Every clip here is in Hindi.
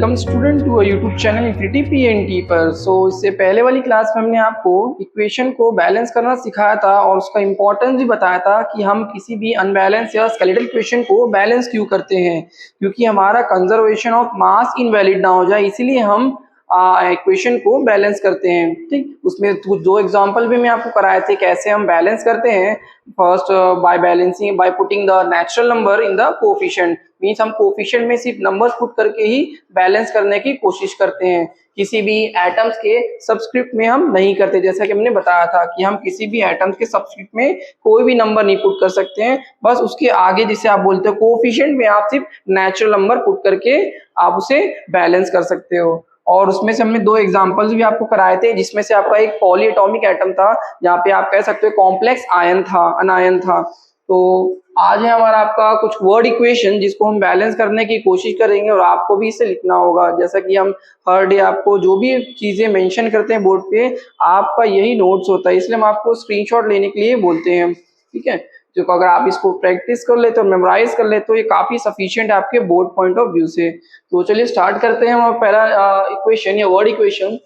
Welcome student to YouTube channel infinity PNT पर। इससे पहले वाली क्लास में हमने आपको इक्वेशन को बैलेंस करना सिखाया था और उसका इंपॉर्टेंस भी बताया था कि हम किसी भी अनबैलेंस या स्केलेटल इक्वेशन को बैलेंस क्यों करते हैं, क्योंकि हमारा कंजर्वेशन ऑफ मास इनवैलिड ना हो जाए, इसीलिए हम इक्वेशन को बैलेंस करते हैं। ठीक, उसमें कुछ दो एग्जांपल भी मैं आपको कराए थे कैसे हम बैलेंस करते हैं। First by balancing by putting the natural number in the coefficient, means हम कोफिशिएंट में सिर्फ नंबर्स पुट करके ही बैलेंस करने की कोशिश करते हैं, किसी भी एटम्स के सबस्क्रिप्ट में हम नहीं करते। जैसा कि हमने बताया था कि हम किसी भी एटम्स के सबस्क्रिप्ट में कोई भी नंबर नहीं पुट कर सकते हैं, बस उसके आगे जिसे आप बोलते हो कोफिशिएंट में आप सिर्फ नेचुरल नंबर पुट करके आप उसे बैलेंस कर सकते हो। और उसमें से हमने दो एग्जांपल्स भी आपको कराए थे, जिसमें से आपका एक पॉलीएटॉमिक एटम था, जहाँ पे आप कह सकते हो कॉम्प्लेक्स आयन था, अनायन था। तो आज है हमारा आपका कुछ वर्ड इक्वेशन जिसको हम बैलेंस करने की कोशिश करेंगे और आपको भी इसे लिखना होगा। जैसा कि हम हर डे आपको जो भी चीजें मेंशन करते हैं बोर्ड पे, आपका यही नोट्स होता है, इसलिए हम आपको स्क्रीनशॉट लेने के लिए बोलते हैं। ठीक है, जो अगर आप इसको प्रैक्टिस कर लेते हो, मेमोराइज कर लेते हो, ये काफी सफिशिएंट है आपके बोर्ड पॉइंट ऑफ व्यू से। तो चलिए स्टार्ट करते हैं हम पहला इक्वेशन या word equation,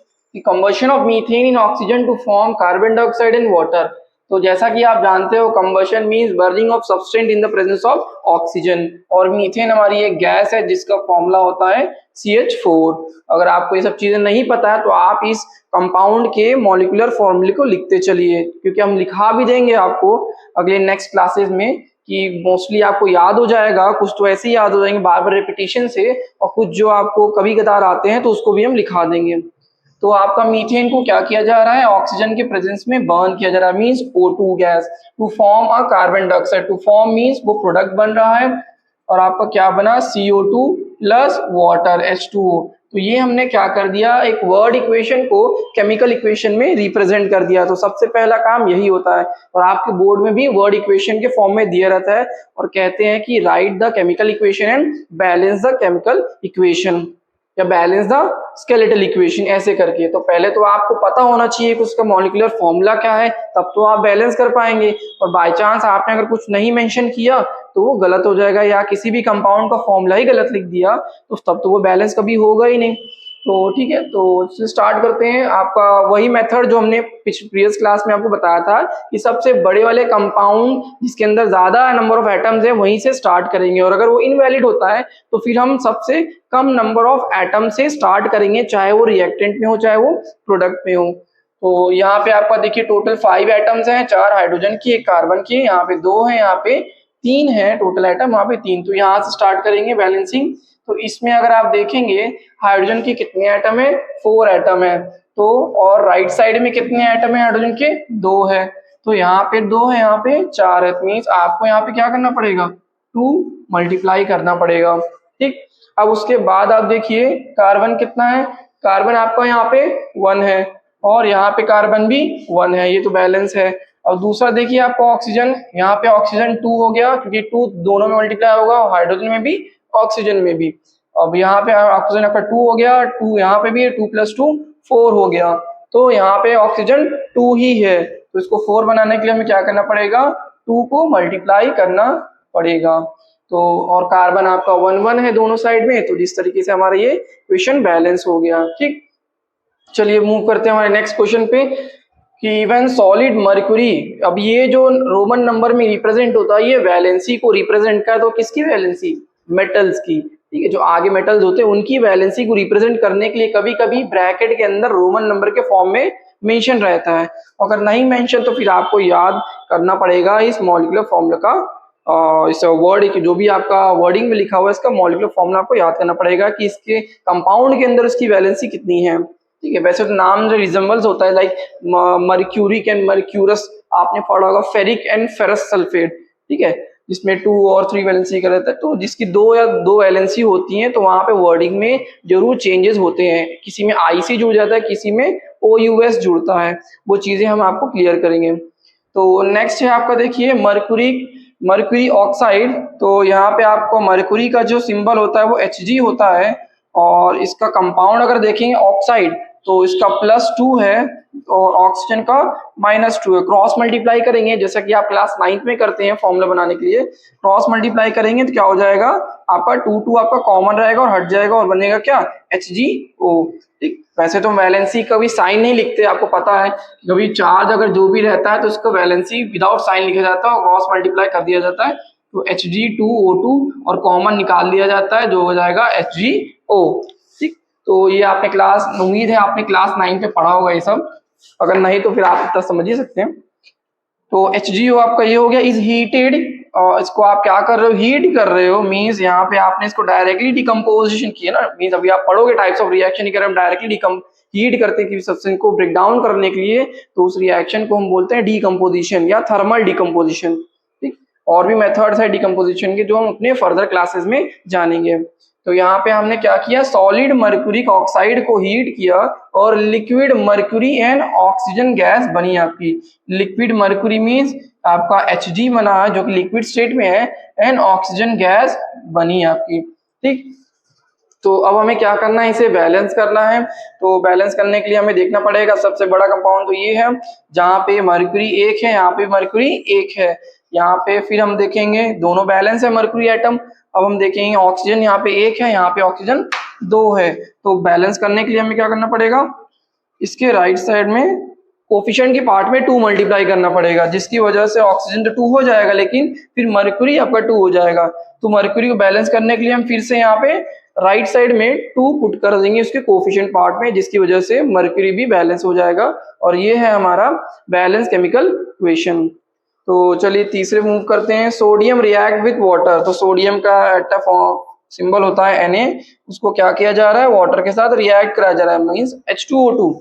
combustion of methane in oxygen to form carbon dioxide and water. तो जैसा कि आप जानते हो combustion means burning of substance in the presence of oxygen, और मीथेन हमारी एक गैस है जिसका फॉर्मूला होता है CH4। अगर आपको ये सब चीजें नहीं पता है तो आप इस कंपाउंड के मॉलिक्यूलर फॉर्मूले को लिखते चलिए, क्योंकि हम लिखा भी देंगे आपको अगले नेक्स्ट क्लासेस में कि मोस्टली आपको याद हो जाएगा, कुछ तो ऐसे ही याद हो जाएंगे बार बार रिपीटिशन से, और कुछ जो आपको कभी कदार आते हैं तो उसको भी हम लिखा देंगे। तो आपका मीथेन को क्या किया जा रहा है, ऑक्सीजन के प्रेजेंस में बर्न किया जा रहा है, means O2 gas to form a carbon dioxide. To form means वो प्रोडक्ट बन रहा है, और आपका क्या बना CO2 प्लस वाटर H2O। तो ये हमने क्या कर दिया, एक वर्ड इक्वेशन को केमिकल इक्वेशन में रिप्रेजेंट कर दिया। तो सबसे पहला काम यही होता है, और आपके बोर्ड में भी वर्ड इक्वेशन के फॉर्म में दिया रहता है, और कहते हैं कि right the chemical equation and balance the chemical equation या बैलेंस द स्केलेटल इक्वेशन, ऐसे करके। तो पहले तो आपको पता होना चाहिए कि उसका मॉलिक्यूलर फॉर्मूला क्या है, तब तो आप बैलेंस कर पाएंगे। और बाय चांस आपने अगर कुछ नहीं मेंशन किया तो वो गलत हो जाएगा, या किसी भी कंपाउंड का फॉर्मूला ही गलत लिख दिया तो तब तो वो बैलेंस कभी होगा ही नहीं। तो ठीक है, तो स्टार्ट करते हैं। आपका वही मेथड जो हमने प्रीवियस क्लास में आपको बताया था कि सबसे बड़े वाले कंपाउंड जिसके अंदर ज्यादा नंबर ऑफ एटम्स है वहीं से स्टार्ट करेंगे, और अगर वो इनवैलिड होता है तो फिर हम सबसे कम नंबर ऑफ एटम से स्टार्ट करेंगे, चाहे वो रिएक्टेंट में हो चाहे वो प्रोडक्ट में हो। तो यहाँ पे आपका देखिए टोटल 5 एटम्स हैं, 4 हाइड्रोजन की, 1 कार्बन की, यहाँ पे 2 है, यहाँ पे 3 है टोटल एटम, यहाँ पे 3। तो यहाँ से स्टार्ट करेंगे बैलेंसिंग। तो इसमें अगर आप देखेंगे हाइड्रोजन के कितने एटम है, 4 एटम है। तो और राइट साइड में कितने एटम है हाइड्रोजन के, 2 है। तो यहाँ पे 2 है, यहाँ पे 4 है। मीन्स आपको यहाँ पे क्या करना पड़ेगा, 2 मल्टीप्लाई करना पड़ेगा। ठीक, अब उसके बाद आप देखिए कार्बन कितना है, कार्बन आपका यहाँ पे 1 है, और यहाँ पे कार्बन भी 1 है, ये तो बैलेंस है। और दूसरा देखिए आपका ऑक्सीजन, यहाँ पे ऑक्सीजन 2 हो गया, क्योंकि 2 दोनों में मल्टीप्लाई होगा, हाइड्रोजन में भी ऑक्सीजन में भी। अब यहाँ पे ऑक्सीजन आपका 2 हो गया, 2 यहाँ पे भी है, 2 + 2 4 हो गया। तो यहाँ पे ऑक्सीजन 2 ही है, तो इसको 4 बनाने के लिए हमें क्या करना पड़ेगा, 2 को मल्टीप्लाई करना पड़ेगा। तो और कार्बन आपका 1 1 है दोनों साइड में, तो जिस तरीके से हमारा ये इक्वेशन बैलेंस हो गया। ठीक, चलिए मूव करते हैं हमारे नेक्स्ट क्वेश्चन पे कि इवन सॉलिड मर्क्यूरी। अब ये जो रोमन नंबर में रिप्रेजेंट होता है ये वैलेंसी को रिप्रेजेंट करता है, तो किसकी वैलेंसी, मेटल्स की। ठीक है, जो आगे मेटल्स होते हैं उनकी वैलेंसी को रिप्रेजेंट करने के लिए कभी कभी ब्रैकेट के अंदर रोमन नंबर के फॉर्म में मेंशन रहता है, अगर नहीं मेंशन तो फिर आपको याद करना पड़ेगा इस मॉलिक्यूलर फॉर्मूला का, इस वर्ड जो भी आपका वर्डिंग में लिखा हुआ है इसका मॉलिक्यूलर फॉर्मूला आपको याद करना पड़ेगा कि इसके कंपाउंड के अंदर इसकी वैलेंसी कितनी है। ठीक है, वैसे तो नाम जो रिजेंबल्स होता है, लाइक मर्क्यूरिक एंड मर्क्यूरस, आपने पढ़ा होगा फेरिक एंड फेरस सल्फेट। ठीक है, जिसमें 2 और 3 वैलेंसी का रहता है, तो जिसकी 2 या 2 वैलेंसी होती हैं तो वहां पे वर्डिंग में जरूर चेंजेस होते हैं, किसी में IC जुड़ जाता है, किसी में OUS जुड़ता है, वो चीजें हम आपको क्लियर करेंगे। तो नेक्स्ट है आपका देखिए मर्क्यूरी ऑक्साइड। तो यहाँ पे आपको मर्क्यूरी का जो सिंबल होता है वो Hg होता है, और इसका कंपाउंड अगर देखेंगे ऑक्साइड तो इसका +2 है और ऑक्सीजन का -2 है। क्रॉस मल्टीप्लाई करेंगे जैसा कि आप क्लास 9th में करते हैं फॉर्मूला बनाने के लिए, क्रॉस मल्टीप्लाई करेंगे तो क्या हो जाएगा आपका 2 आपका कॉमन रहेगा और हट जाएगा और बनेगा क्या HgO। ठीक, वैसे तो वैलेंसी कभी साइन नहीं लिखते, आपको पता है कभी चार्ज अगर जो भी रहता है तो उसको वैलेंसी विदाउट साइन लिखा जाता है और क्रॉस मल्टीप्लाई कर दिया जाता है तो Hg2O2 और कॉमन निकाल दिया जाता है जो हो जाएगा HgO। ठीक, तो ये आपने क्लास, उम्मीद है आपने क्लास 9 पे पढ़ा होगा ये सब, अगर नहीं तो फिर आप इतना समझ ही सकते हैं। तो HgO आपका ये हो गया इज हीटेड, इसको आप क्या कर रहे हो हीट कर रहे हो, मींस यहाँ पे आपने इसको डायरेक्टली डिकम्पोजिशन किया ना, मींस अभी आप पढ़ोगे टाइप्स ऑफ रिएक्शन की हम डायरेक्टली हीट करते हैं किसी सब्सटेंस को ब्रेक डाउन करने के लिए, तो उस रिएक्शन को हम बोलते हैं डिकम्पोजिशन या थर्मल डिकम्पोजिशन। ठीक, और भी मेथड्स है डिकम्पोजिशन के जो हम अपने फर्दर क्लासेस में जानेंगे। तो यहाँ पे हमने क्या किया, सॉलिड मर्क्यूरिक ऑक्साइड को हीट किया और liquid mercury and oxygen gas बनी आपकी। लिक्विड मर्क्यूरी मींस आपका Hg बना है जो कि लिक्विड स्टेट में है एंड ऑक्सीजन गैस बनी आपकी। ठीक, तो अब हमें क्या करना है, इसे बैलेंस करना है। तो बैलेंस करने के लिए हमें देखना पड़ेगा सबसे बड़ा कंपाउंड तो ये है जहाँ पे मर्क्यूरी 1 है, यहाँ पे मर्क्यूरी 1 है, यहाँ पे फिर हम देखेंगे दोनों बैलेंस है मर्क्यूरी एटम। अब हम देखेंगे ऑक्सीजन यहाँ पे 1 है, यहाँ पे ऑक्सीजन 2 है। तो बैलेंस करने के लिए हमें क्या करना पड़ेगा, इसके राइट साइड में कोफिशिएंट के पार्ट में 2 मल्टीप्लाई करना पड़ेगा, जिसकी वजह से ऑक्सीजन तो 2 हो जाएगा लेकिन फिर मर्क्यूरी आपका 2 हो जाएगा। तो मर्क्यूरी को बैलेंस करने के लिए हम फिर से यहाँ पे राइट साइड में 2 पुट कर देंगे उसके कोफिशिएंट पार्ट में, जिसकी वजह से मर्क्यूरी भी बैलेंस हो जाएगा और ये है हमारा बैलेंस केमिकल इक्वेशन। तो चलिए तीसरे मूव करते हैं, सोडियम रिएक्ट विथ वाटर। तो सोडियम का सिंबल होता है Na, उसको क्या किया जा रहा है, वाटर के साथ रिएक्ट कराया जा रहा है, means H2O2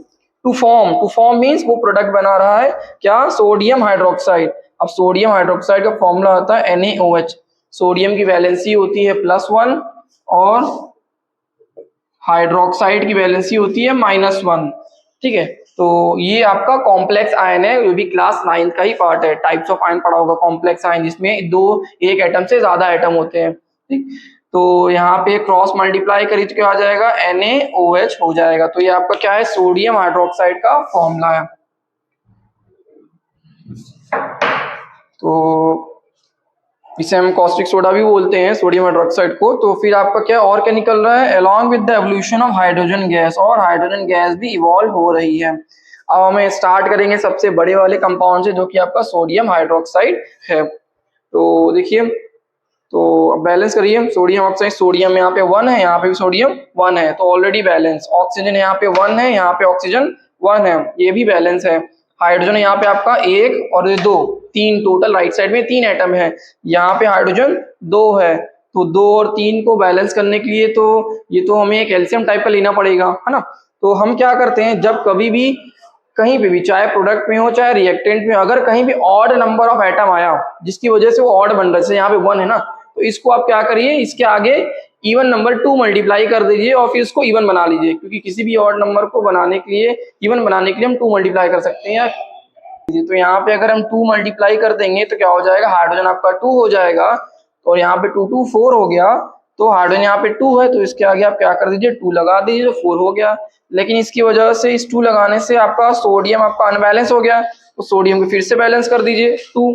to form means वो प्रोडक्ट बना रहा है क्या, सोडियम हाइड्रोक्साइड। अब सोडियम हाइड्रोक्साइड का फॉर्मूला होता है NaOH। सोडियम की वैलेंसी होती है +1 और हाइड्रोक्साइड की वैलेंसी होती है -1। ठीक है, तो ये आपका कॉम्प्लेक्स आयन है, ये भी क्लास 9 का ही पार्ट है, टाइप्स ऑफ आयन पढ़ा होगा कॉम्प्लेक्स आयन जिसमें एक एटम से ज्यादा एटम होते हैं। ठीक, तो यहाँ पे क्रॉस मल्टीप्लाई करी तो क्या आ जाएगा, NaOH हो जाएगा। तो ये आपका क्या है, सोडियम हाइड्रोक्साइड का फॉर्मूला है। तो इसे हम कॉस्टिक सोडा भी बोलते हैं सोडियम हाइड्रोक्साइड को। तो फिर आपका क्या और क्या निकल रहा है, along with the evolution of hydrogen gas, और हाइड्रोजन गैस भी इवॉल्व हो रही है। अब हमें स्टार्ट करेंगे सबसे बड़े वाले कंपाउंड से जो कि आपका सोडियम हाइड्रोक्साइड है। तो देखिए, तो बैलेंस करिए, सोडियम ऑक्साइड, सोडियम यहाँ पे 1 है, यहाँ पे भी सोडियम 1 है, तो ऑलरेडी बैलेंस। ऑक्सीजन यहाँ पे 1 है, यहाँ पे ऑक्सीजन 1 है, ये भी बैलेंस है। हाइड्रोजन यहाँ पे आपका 1 और 2, 3 टोटल, राइट साइड में 3 एटम है, यहाँ पे हाइड्रोजन 2 है। तो 2 और 3 को बैलेंस करने के लिए तो ये तो हमें एक एल्सियम टाइप का लेना पड़ेगा, है ना। तो हम क्या करते हैं, जब कभी भी कहीं पे भी, चाहे प्रोडक्ट में हो चाहे रिएक्टेंट में, अगर कहीं भी ऑड नंबर ऑफ एटम आया जिसकी वजह से वो ऑड बन रहा है, जैसे यहाँ पे 1 है ना, तो इसको आप क्या करिए, इसके आगे इवन नंबर 2 मल्टीप्लाई कर दीजिए और फिर इसको इवन बना लीजिए, क्योंकि किसी भी ऑड नंबर को बनाने के लिए, इवन बनाने के लिए हम 2 मल्टीप्लाई कर सकते हैं। तो यहाँ पे अगर हम 2 मल्टीप्लाई कर देंगे तो क्या हो जाएगा, हाइड्रोजन आपका 2 हो जाएगा, और यहाँ पे 2 2 4 हो गया। तो हाइड्रोजन यहाँ पे 2 है तो इसके आगे आप क्या कर दीजिए, 2 लगा दीजिए, तो 4 हो गया। लेकिन इसकी वजह से इस 2 लगाने से आपका सोडियम आपका अनबैलेंस हो गया, तो सोडियम को फिर से बैलेंस कर दीजिए 2,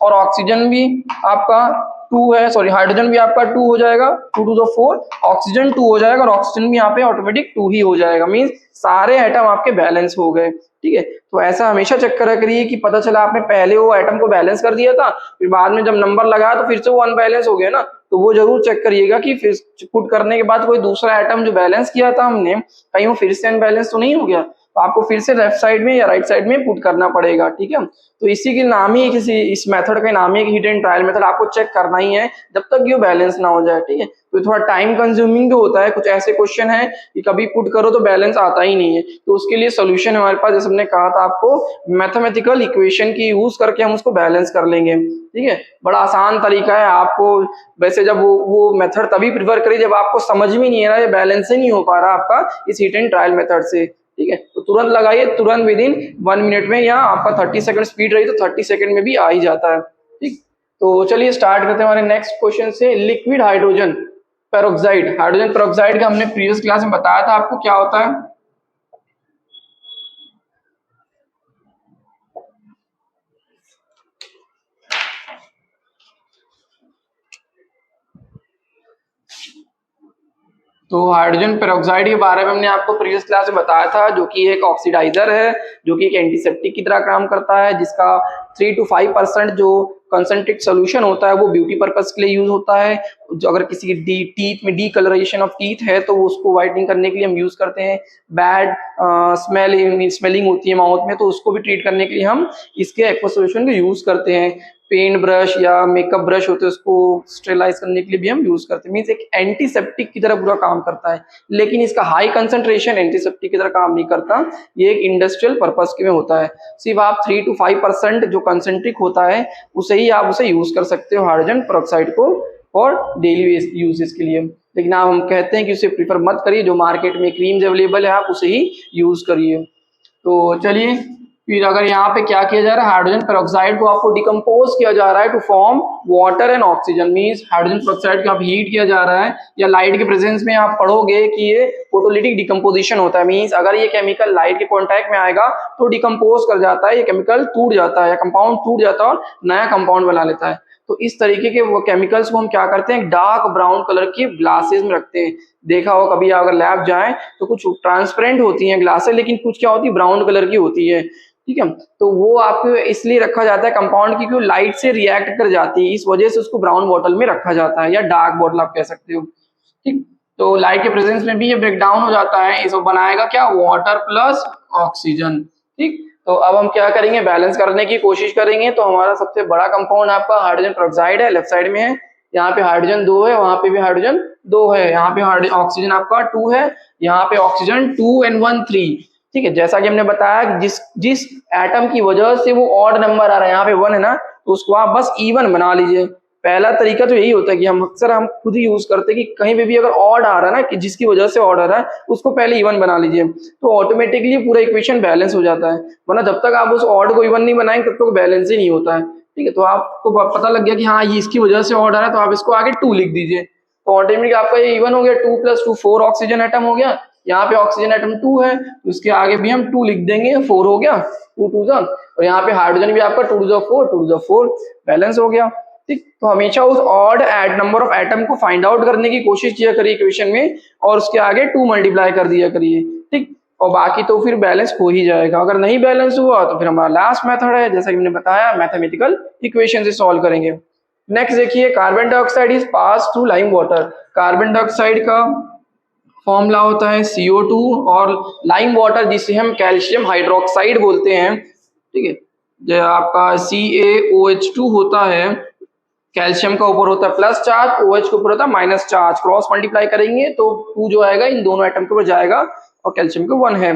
और ऑक्सीजन भी आपका 2 है, सॉरी हाइड्रोजन भी आपका 2 हो जाएगा, 2 2 4, ऑक्सीजन 2 हो जाएगा, और ऑक्सीजन भी यहाँ पे ऑटोमेटिक 2 ही हो जाएगा, मींस सारे एटम आपके बैलेंस हो गए। ठीक है, तो ऐसा हमेशा चेक करा करिए कि पता चला आपने पहले वो एटम को बैलेंस कर दिया था, फिर बाद में जब नंबर लगाया तो फिर से वो अनबैलेंस हो गया ना, तो वो जरूर चेक करिएगा कि फिर पुट करने के बाद कोई दूसरा एटम जो बैलेंस किया था हमने, कहीं वो फिर से अनबैलेंस तो नहीं हो गया, तो आपको फिर से लेफ्ट साइड में या राइट साइड में पुट करना पड़ेगा। ठीक है, तो इसी के नाम ही इस मेथड का नाम ही हिट एंड ट्रायल मेथड, आपको चेक करना ही है जब तक ये बैलेंस ना हो जाए। ठीक है, तो थोड़ा टाइम कंज्यूमिंग भी होता है, कुछ ऐसे क्वेश्चन है कि कभी पुट करो तो बैलेंस आता ही नहीं है, तो उसके लिए सोल्यूशन हमारे पास, जैसे हमने कहा था आपको, मैथमेटिकल इक्वेशन की यूज करके हम उसको बैलेंस कर लेंगे। ठीक है, बड़ा आसान तरीका है। आपको वैसे जब वो मेथड तभी प्रिफर करिए जब आपको समझ में नहीं आ रहा है, बैलेंस ही नहीं हो पा रहा आपका इस हिट एंड ट्रायल मेथड से। ठीक है, तो तुरंत लगाइए, तुरंत विद इन 1 मिनट में, या आपका 30 सेकंड स्पीड रही तो 30 सेकंड में भी आ ही जाता है। ठीक, तो चलिए स्टार्ट करते हैं हमारे नेक्स्ट क्वेश्चन से। Liquid hydrogen peroxide, hydrogen peroxide का हमने प्रीवियस क्लास में बताया था आपको क्या होता है। तो हाइड्रोजन पेरोक्साइड के बारे में हमने आपको प्रीवियस क्लास में बताया था, जो कि एक ऑक्सीडाइजर है, जो कि एक एंटीसेप्टिक की तरह काम करता है, जिसका 3 to 5% जो कंसंट्रेट सोल्यूशन होता है वो ब्यूटी पर्पस के लिए यूज होता है। जो अगर किसी की टीथ में डीकलरेशन ऑफ टीथ है तो उसको वाइटनिंग करने के लिए हम यूज करते हैं। बैड स्मेलिंग होती है माउथ में, तो उसको भी ट्रीट करने के लिए हम इसके एक्वा सोल्यूशन को यूज करते हैं। पेंट ब्रश या मेकअप ब्रश होते हैं, उसको स्टेरिलाइज करने के लिए भी हम यूज करते हैं। मींस एक एंटीसेप्टिक की तरह पूरा काम करता है, लेकिन इसका हाई कंसंट्रेशन एंटीसेप्टिक की तरह काम नहीं करता। ये एक इंडस्ट्रियल पर्पस के में होता है। सिर्फ आप 3 to 5% जो कंसंट्रिक होता है उसे ही आप उसे यूज कर सकते हो हाइड्रोजन पेरोक्साइड को और डेली यूजेस के लिए। लेकिन आप हम कहते हैं कि उसे प्रीफर मत करिए, जो मार्केट में क्रीम्स अवेलेबल है आप उसे ही यूज करिए। तो चलिए फिर अगर यहाँ पे क्या किया जा रहा है, हाइड्रोजन पेरोक्साइड को आपको डिकम्पोज किया जा रहा है to form water and oxygen. Means hydrogen peroxide को आप हीट किया जा रहा है या लाइट के प्रेजेंस में आप पढ़ोगे कि ये फोटोलिटिक डिकम्पोजिशन होता है। मींस अगर ये केमिकल लाइट के कॉन्टैक्ट में आएगा तो डिकम्पोज कर जाता है, ये केमिकल टूट जाता है या कंपाउंड टूट जाता है और नया कंपाउंड बना लेता है। तो इस तरीके के वो केमिकल्स को हम क्या करते हैं, डार्क ब्राउन कलर की ग्लासेस में रखते हैं। देखा हो कभी अगर लैब जाएं तो कुछ ट्रांसपेरेंट होती हैं ग्लासेस, लेकिन कुछ क्या होती है ब्राउन कलर की होती है। ठीक है, तो वो आपको इसलिए रखा जाता है कंपाउंड की क्योंकि लाइट से रिएक्ट कर जाती है, इस वजह से उसको ब्राउन बॉटल में रखा जाता है या डार्क बॉटल आप कह सकते हो। ठीक, तो लाइट के प्रेजेंस में भी ये ब्रेक डाउन हो जाता है, इसको बनाएगा क्या, वाटर प्लस ऑक्सीजन। ठीक, तो अब हम क्या करेंगे, बैलेंस करने की कोशिश करेंगे। तो हमारा सबसे बड़ा कंपाउंड आपका हाइड्रोजन पेरोक्साइड है, लेफ्ट साइड में है। यहाँ पे हाइड्रोजन 2 है, वहां पे भी हाइड्रोजन 2 है। यहाँ पे ऑक्सीजन आपका 2 है, यहाँ पे ऑक्सीजन 2 and 1 3। ठीक है, जैसा कि हमने बताया जिस जिस एटम की वजह से वो ऑड नंबर आ रहा है, यहाँ पे 1 है ना, तो उसको आप बस इवन बना लीजिए। पहला तरीका तो यही होता है कि हम खुद ही यूज करते हैं कि कहीं पे भी अगर ऑड आ रहा है ना, कि जिसकी वजह से ऑड आ रहा है उसको पहले इवन बना लीजिए, तो ऑटोमेटिकली पूरा इक्वेशन बैलेंस हो जाता है। वरना जब तक आप उस ऑड को इवन नहीं बनाएंगे तब तक बैलेंस ही नहीं होता है। ठीक है, तो आपको पता लग गया कि हाँ ये इसकी वजह से ऑड आ रहा है, तो आप इसको आगे 2 लिख दीजिए, तो ऑटोमेटिक आपका ये इवन हो गया। 2 + 2 4 ऑक्सीजन एटम हो गया। यहाँ पे ऑक्सीजन एटम 2 है, तो इसके आगे भी हम 2 लिख देंगे, 4 हो गया, 2 2 जा, और यहाँ पे हाइड्रोजन भी आपका 2 2 4 2 2 4 बैलेंस हो गया। ठीक, तो हमेशा उस ऑड नंबर ऑफ एटम को फाइंड आउट करने की कोशिश किया करिए इक्वेशन में, और उसके आगे 2 मल्टीप्लाई कर दिया करिए। ठीक, और बाकी तो फिर बैलेंस हो ही जाएगा। अगर नहीं बैलेंस हुआ तो फिर हमारा लास्ट मेथड है, जैसा कि मैंने बताया, मैथमेटिकल इक्वेशन से सॉल्व करेंगे। नेक्स्ट देखिए, carbon dioxide is pass through lime water. Carbon dioxide का फॉर्मूला होता है CO2, और लाइम वाटर जिसे हम कैल्शियम हाइड्रोक्साइड बोलते हैं। ठीक है, जो आपका CaOH2 होता है, कैल्शियम का ऊपर होता है प्लस चार्ज, OH के ऊपर होता है माइनस चार्ज। क्रॉस मल्टीप्लाई करेंगे तो 2 जो आएगा इन दोनों एटम के ऊपर जाएगा, और कैल्शियम का 1 है।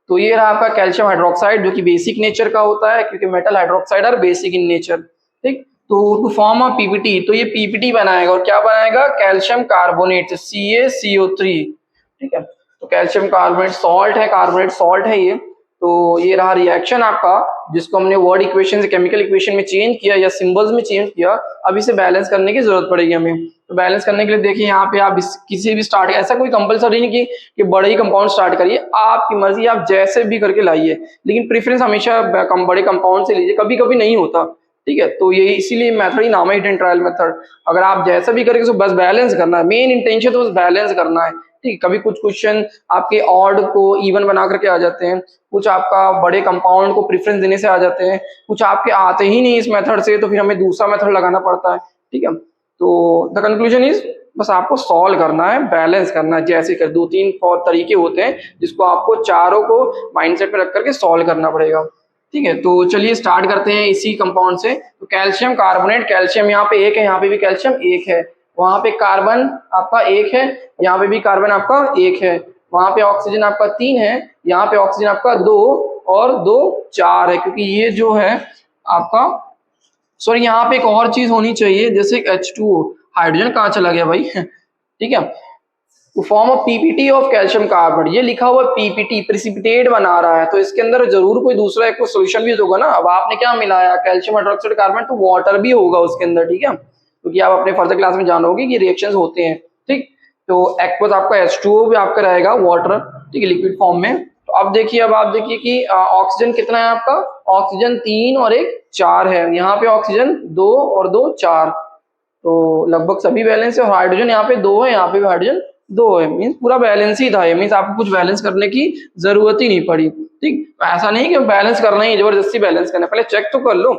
तो ये रहा आपका कैल्शियम हाइड्रोक्साइड, जो कि बेसिक नेचर का होता है, क्योंकि metal hydroxide are basic in nature. ठीक, तो टू फॉर्म अ PPT, तो ये PPT बनाएगा, और क्या बनाएगा, कैल्शियम कार्बोनेट CaCO3। ठीक है, तो कैल्शियम कार्बोनेट सॉल्ट है, कार्बोनेट सॉल्ट है ये। तो ये रहा रिएक्शन आपका, जिसको हमने वर्ड इक्वेशन से केमिकल इक्वेशन में चेंज किया या सिंबल्स में चेंज किया। अब इसे बैलेंस करने की जरूरत पड़ेगी हमें। तो बैलेंस करने के लिए देखिए यहाँ पे आप किसी भी स्टार्ट, ऐसा कोई कंपलसरी नहीं कि बड़े ही कंपाउंड स्टार्ट करिए, आपकी मर्जी, आप जैसे भी करके लाइए, लेकिन प्रेफरेंस हमेशा बड़े कंपाउंड से लीजिए, कभी कभी नहीं होता। ठीक है, तो ये इसीलिए मेथड ही नाम है हिडन ट्रायल मेथड। अगर आप जैसा भी करके बस बैलेंस करना है, मेन इंटेंशन तो बस बैलेंस करना है। ठीक, कभी कुछ क्वेश्चन आपके ऑड को इवन बना करके आ जाते हैं, कुछ आपका बड़े कंपाउंड को प्रेफरेंस देने से आ जाते हैं, कुछ आपके आते ही नहीं इस मेथड से, तो फिर हमें दूसरा मेथड लगाना पड़ता है। ठीक है, तो द कंक्लूजन इज बस आपको सॉल्व करना है, बैलेंस करना है। जैसे कर 2-3 तरीके होते हैं जिसको आपको चारों को माइंडसेट में रख करके सॉल्व करना पड़ेगा। ठीक है, तो चलिए स्टार्ट करते हैं इसी कंपाउंड से। तो कैल्शियम कार्बोनेट, कैल्शियम यहाँ पे 1 है, यहाँ पे भी कैल्शियम 1 है, वहां पे कार्बन आपका 1 है, यहाँ पे भी कार्बन आपका 1 है, वहां पे ऑक्सीजन आपका 3 है, यहाँ पे ऑक्सीजन आपका 2 और 2 4 है, क्योंकि ये जो है आपका, सॉरी यहाँ पे एक और चीज होनी चाहिए, जैसे H2O, हाइड्रोजन कहाँ चला गया भाई। ठीक है, तो form of PPT of calcium carbonate, ये लिखा हुआ PPT, प्रेसिपिटेट बना रहा है, तो इसके अंदर जरूर कोई दूसरा एक सोल्यूशन भी होगा ना। अब आपने क्या मिलाया, कैल्शियम हाइड्रोक्साइड कार्बोनेट, तो वाटर भी होगा उसके अंदर। ठीक है, क्योंकि आप अपने फर्दर क्लास में जानोगे कि रिएक्शंस होते हैं। ठीक, तो एक्वस आपका H2O भी आपका रहेगा वाटर, ठीक है, लिक्विड फॉर्म में। तो अब आप देखिए कि ऑक्सीजन कितना है आपका, ऑक्सीजन 3 और 1 4 है, यहाँ पे ऑक्सीजन 2 और 2 4, तो लगभग सभी बैलेंस है। और हाइड्रोजन यहाँ पे 2 है, यहाँ पे भी हाइड्रोजन 2 है, मीन्स पूरा बैलेंस ही था ये, मीन्स आपको कुछ बैलेंस करने की जरूरत ही नहीं पड़ी। ठीक, ऐसा नहीं कि बैलेंस करना ही जबरदस्ती बैलेंस करना, पहले चेक तो कर लो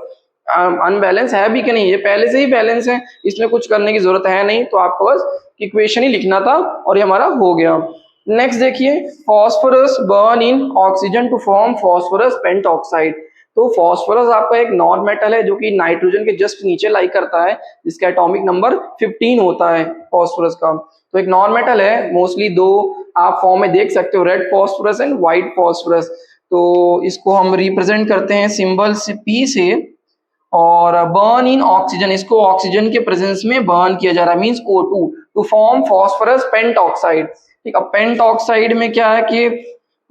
अनबैलेंस है भी कि नहीं, ये पहले से ही बैलेंस है, इसमें कुछ करने की जरूरत है नहीं, तो आपको बस इक्वेशन ही लिखना था और ये हमारा हो गया। नेक्स्ट देखिए, phosphorus burn in oxygen to form phosphorus pentoxide. तो फॉस्फोरस आपका एक नॉन मेटल है जो कि नाइट्रोजन के जस्ट नीचे लाई करता है, जिसका एटॉमिक नंबर 15 होता है फॉस्फोरस का। तो एक नॉन मेटल है, मोस्टली दो आप फॉर्म में देख सकते हो, red phosphorus and white phosphorus. तो इसको हम रिप्रेजेंट करते हैं सिंबल से P से, और बर्न इन ऑक्सीजन, इसको ऑक्सीजन के प्रेजेंस में बर्न किया जा रहा है, means O2 to form phosphorus pentoxide. ठीक, अब पेंटऑक्साइड में क्या है कि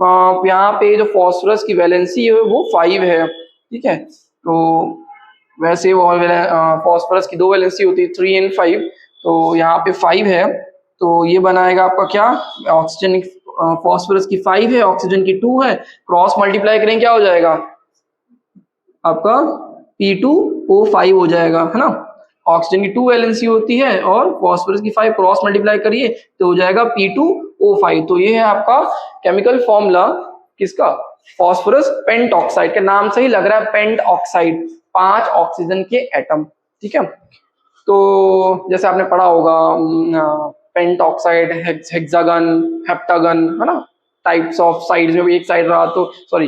यहाँ पे जो फॉस्फोरस की वैलेंसी है वो 5 है। ठीक है, तो वैसे वो फॉस्फोरस की 2 वैलेंसी होती है, 3 एंड 5, तो यहाँ पे 5 है, तो ये बनाएगा आपका क्या, ऑक्सीजन फॉस्फोरस की 5 है, ऑक्सीजन की 2 है, क्रॉस मल्टीप्लाई करेंगे क्या हो जाएगा आपका P2O5 हो जाएगा, है ना। ऑक्सीजन की 2 वैलेंसी होती है और फॉस्फोरस की 5, क्रॉस मल्टीप्लाई करिए तो हो जाएगा P2O5। तो ये है आपका केमिकल फॉर्मूला किसका, फॉस्फोरस पेंटऑक्साइड के नाम से ही लग रहा है पेंटऑक्साइड, 5 ऑक्सीजन के एटम। ठीक है, तो जैसे आपने पढ़ा होगा पेंटऑक्साइड, हेक्सागन, हेप्टागन, है ना, टाइप्स ऑफ साइड्स में, एक साइड रहा तो सॉरी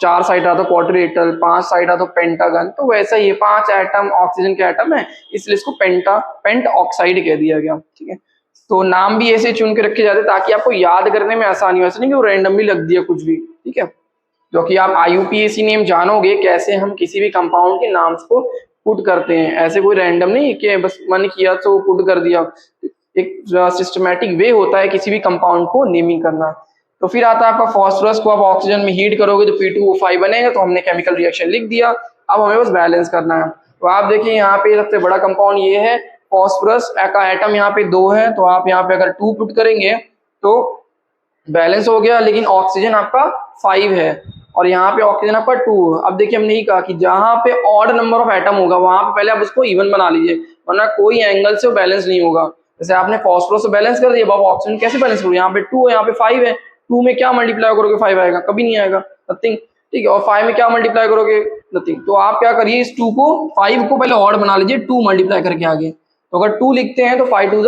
4 साइड रहा तो क्वाड्रिलेटरल, 5 साइड रहा तो पेंटागन, तो वैसा ही 5 एटम ऑक्सीजन के एटम है, इसलिए इसको पेंटऑक्साइड कह दिया गया। ठीक है, तो नाम भी ऐसे चुन के रखे जाते ताकि आपको याद करने में आसानी हो, ऐसा नहीं कि वो रैंडमली लग दिया कुछ भी। ठीक है, जो कि आप IUPAC नेम जानोगे कैसे हम किसी भी कंपाउंड के नाम को पुट करते हैं, ऐसे कोई रैंडम नहीं कि बस मन किया तो पुट कर दिया, एक सिस्टमैटिक वे होता है किसी भी कंपाउंड को नेमिंग करना। तो फिर आता है आपका फॉस्फोरस को आप ऑक्सीजन में हीट करोगे तो P2O5 बनेगा, तो हमने केमिकल रिएक्शन लिख दिया, अब हमें बस बैलेंस करना है। तो आप देखिए यहाँ पे सबसे बड़ा कंपाउंड ये है फॉस्फोरस का एटम यहाँ पे 2 है, तो आप यहाँ पे अगर 2 पुट करेंगे तो बैलेंस हो गया, लेकिन ऑक्सीजन आपका 5 है और यहाँ पे ऑक्सीजन आपका 2 है। अब देखिए हमने ही कहा कि जहाँ पे ऑड नंबर ऑफ एटम होगा वहां पे पहले आप उसको इवन बना लीजिए, वरना कोई एंगल से बैलेंस नहीं होगा। जैसे आपने फॉस्फोरस से बैलेंस कर दिया, अब ऑक्सीजन कैसे बैलेंस करोगे, यहाँ पे 2 है यहाँ पे 5 है, 2 में क्या मल्टीप्लाई करोगे 5 आएगा, कभी नहीं आएगा, नथिंग। ठीक है, और 5 में क्या मल्टीप्लाई करोगे, नथिंग। तो आप क्या करिए, इस 2 को 5 को पहले ऑड बना लीजिए, 2 मल्टीप्लाई करके आगे, तो अगर 2 लिखते हैं तो 5 2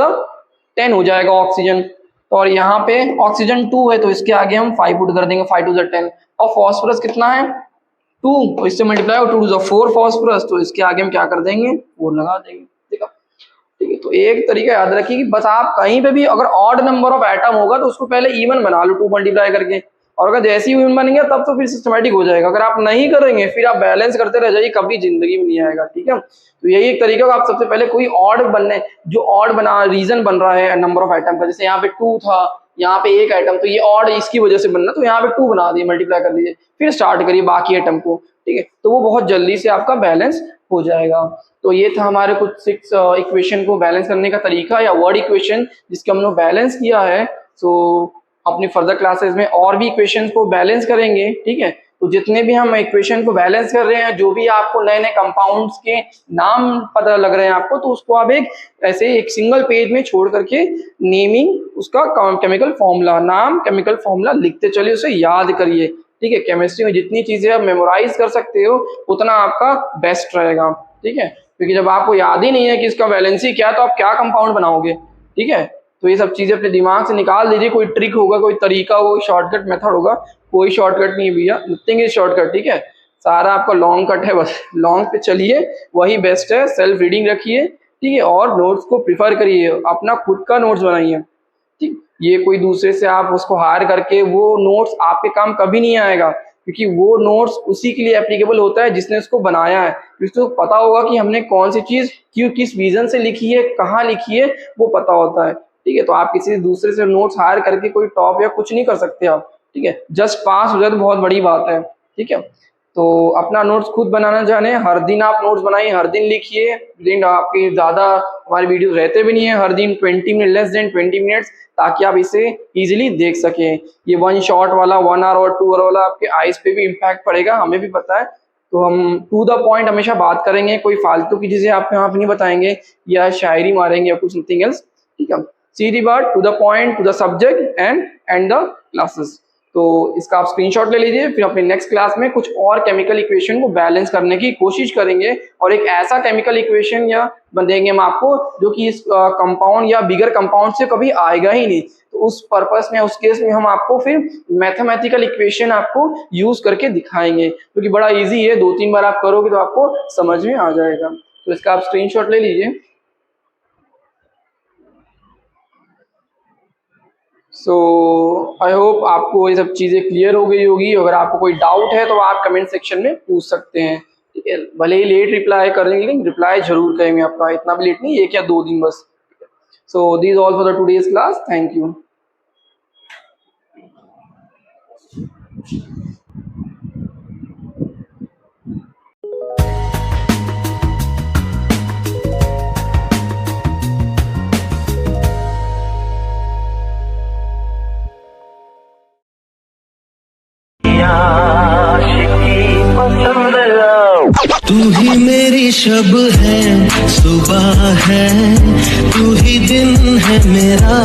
10 हो जाएगा ऑक्सीजन, और यहाँ पे ऑक्सीजन 2 है तो इसके आगे हम 5 पुट कर देंगे, 5 2 10, और फॉस्फोरस कितना है 2, तो इससे मल्टीप्लाई हो 2 2 4 फॉस्फोरस, तो इसके आगे हम क्या कर देंगे 4 लगा देंगे। ठीक है, ठीक है, तो एक तरीका याद रखिए कि बस आप कहीं पे भी अगर ऑड नंबर ऑफ एटम होगा तो उसको पहले इवन बना लो 2 मल्टीप्लाई करके, और अगर जैसे ही इवन बनेंगे तब तो फिर सिस्टमैटिक हो जाएगा। अगर आप नहीं करेंगे फिर आप बैलेंस करते रह जाइए, कभी जिंदगी में नहीं आएगा। ठीक है, तो यही एक तरीका है, आप सबसे पहले कोई ऑड बनने, जो ऑड बना रीजन बन रहा है नंबर ऑफ एटम का, जैसे यहाँ पे 2 था, यहाँ पे 1 एटम, तो ये ऑड इसकी वजह से बनना, तो यहाँ पे 2 बना दिए, मल्टीप्लाई कर दीजिए, फिर स्टार्ट करिए बाकी एटम को। ठीक है, तो वो बहुत जल्दी से आपका बैलेंस हो जाएगा। तो ये था हमारे कुछ 6 इक्वेशन को बैलेंस करने का तरीका, या वर्ड इक्वेशन जिसके हमने बैलेंस किया है। तो अपनी फर्दर क्लासेस में और भी इक्वेशन को बैलेंस करेंगे। ठीक है, तो जितने भी हम इक्वेशन को बैलेंस कर रहे हैं, जो भी आपको नए नए कंपाउंड्स के नाम पता लग रहे हैं आपको, तो उसको आप एक ऐसे एक सिंगल पेज में छोड़ करके नेमिंग उसका केमिकल फॉर्मूला, नाम केमिकल फॉर्मूला लिखते चलिए, उसे याद करिए। ठीक है, केमिस्ट्री में जितनी चीजें आप मेमोराइज कर सकते हो उतना आपका बेस्ट रहेगा। ठीक है, क्योंकि जब आपको याद ही नहीं है कि इसका वैलेंसी क्या है तो आप क्या कंपाउंड बनाओगे। ठीक है, तो ये सब चीजें अपने दिमाग से निकाल दीजिए, कोई ट्रिक होगा, कोई तरीका होगा, कोई शॉर्टकट मेथड होगा, कोई शॉर्टकट नहीं भैया, नथिंग इज शॉर्टकट। ठीक है, सारा आपका लॉन्ग कट है, बस लॉन्ग पे चलिए, वही बेस्ट है। सेल्फ रीडिंग रखिए, ठीक है, और नोट्स को प्रिफर करिए, अपना खुद का नोट्स बनाइए। ठीक, ये कोई दूसरे से आप उसको हायर करके वो नोट्स आपके काम कभी नहीं आएगा, क्योंकि वो नोट्स उसी के लिए एप्लीकेबल होता है जिसने उसको बनाया है, उसको पता होगा कि हमने कौन सी चीज क्यों किस रीजन से लिखी है, कहाँ लिखी है, वो पता होता है। ठीक है, तो आप किसी दूसरे से नोट्स हायर करके कोई टॉप या कुछ नहीं कर सकते आप। ठीक है, जस्ट पास हो जाए तो बहुत बड़ी बात है। ठीक है, तो अपना नोट्स खुद बनाना जाने, हर दिन आप नोट्स बनाइए, हर दिन लिखिए, दिन आपके ज्यादा हमारे वीडियोस रहते भी नहीं है, हर दिन 20 मिनट, लेस देन 20 मिनट्स, ताकि आप इसे इजीली देख सकें। ये 1 शॉट वाला 1 आवर और 2 आवर वाला आपके आईज पे भी इम्पैक्ट पड़ेगा, हमें भी पता है, तो हम टू द पॉइंट हमेशा बात करेंगे, कोई फालतू की चीजें आप यहाँ पे नहीं बताएंगे या शायरी मारेंगे या कुछ समथिंग एल्स। ठीक है, see the word, to the point, to the subject and and the classes. तो इसका आप स्क्रीनशॉट ले लीजिए, फिर अपने नेक्स्ट क्लास में कुछ और केमिकल इक्वेशन को बैलेंस करने की कोशिश करेंगे और एक ऐसा केमिकल इक्वेशन या देंगे हम आपको जो कि इस कंपाउंड या बिगर कंपाउंड से कभी आएगा ही नहीं। तो उस पर्पस में, उस केस में हम आपको फिर मैथमेटिकल इक्वेशन आपको यूज करके दिखाएंगे, क्योंकि बड़ा इजी है, 2-3 बार आप करोगे तो आपको समझ में आ जाएगा। तो इसका आप स्क्रीनशॉट ले लीजिए। सो आई होप आपको ये सब चीज़ें क्लियर हो गई होगी। अगर आपको कोई डाउट है तो आप कमेंट सेक्शन में पूछ सकते हैं, ठीक है। भले ही लेट रिप्लाई करेंगे लेकिन रिप्लाई जरूर करेंगे आपका, इतना भी लेट नहीं, 1 या 2 दिन बस। So this all for the today's class, thank you. तू ही मेरी शब है, सुबह है, तू ही दिन है मेरा।